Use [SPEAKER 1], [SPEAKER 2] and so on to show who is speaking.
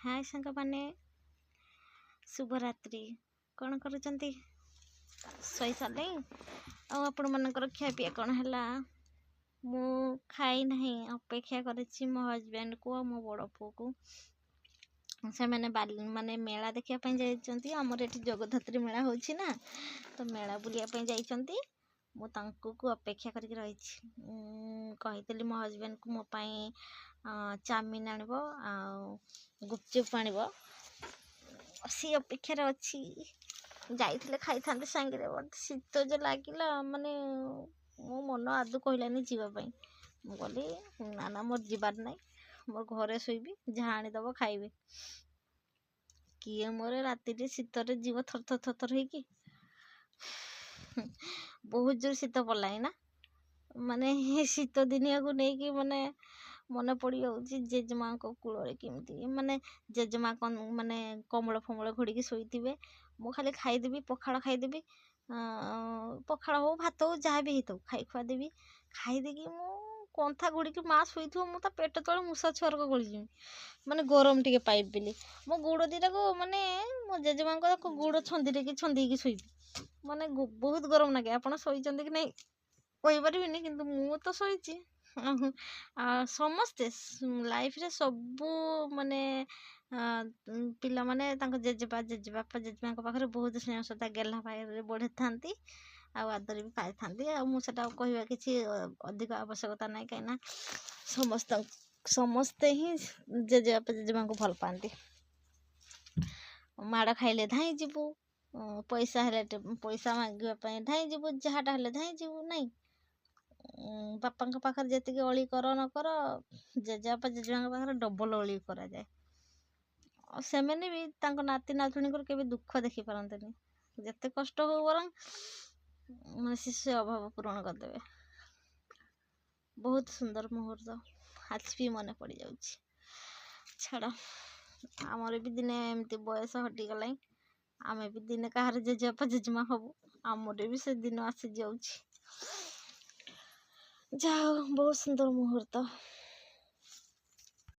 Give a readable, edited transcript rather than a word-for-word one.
[SPEAKER 1] हाय साଙ୍ଗमाने शुभरात्रि कौन करुचंती शोई सारे आपण मानकर खिया पिया कौन है मु खाई नहीं अपेक्षा करी मो हजबैंड को मो बड़ पु को से मैंने माने मेला देखा जाइए आमर ये जगद्धत्री मेला होची ना तो मेला बुलिया जाइए मुझे अपेक्षा करके रही कही मो हजबैंड को मो पाई चाउमिन आनिबो आ गुपचुप आनिबो सी अपेक्षार अच्छी जाइए खाई था सांगे बट शीत जो लगिला माने मो मन आदु कहलानी जीवाई मुझे ना ना मोर जीवार ना मोर घरे शोबी जहाँ आनीदब खाइबी किए मोर राति शीतर जीव थर थर थर थर होगी बहुत जोर शीत पड़ला ना माने शीत दिनिया को लेकिन माने मन पड़ जाऊँ जेजेमा कूल केमती माने जेजेमा माने कमल फमल घोड़ी शोथे मु खाली खाईदेवी पखाड़ खाईदेवी पखाड़ हो भात हो जहाँ भी होता खाई खुआदेवी खाईदेकी मु कंथा घोड़ी माँ शोई मुझे पेट तले मूषा छुआरक गलिजी माने गरम टे पाइप बेली मो गोड़ दीटा को माने मो जेजेमा गोड़ छंदी कि छंदी शोबी माने बहुत गरम लगे आप शोचंदी कि नहीं कहीपरिनी कि मु तो शोची समस्ते लाइफ रे सबू माने पिला माने जेजेबा जेजेबापा जेजेमा पाखे बहुत स्नेह श्रद्धा गेला पाखे बढ़े था आदर भी पाई था मुझे कहवा कि अधिक आवश्यकता ना कहीं समस्त समस्ते ही जेजेबापा जेजेमा को भल पाती माड़ खाइले धाई जीवु पैसा हेले पैसा मांगे धाई जीवु जहाँटा हेले धाई जीवु नहीं बापा पाखे जी अली कर न कर जेजेबापा जेजेमा पाखे डबल अली करा जाए से भी नाती नातुणी के दुख देखी पारती जिते कष्ट हो बर शिशु अभाव पूरण करदे बहुत सुंदर मुहूर्त आज भी मन पड़ जा छाड़ आमर भी दिने एमती बयस हटिगला आमे भी दिने कहार जेजेबापा जेजेमा हबू आमर भी से दिन आसी जाऊँ जाओ बहुत सुंदर मुहूर्त।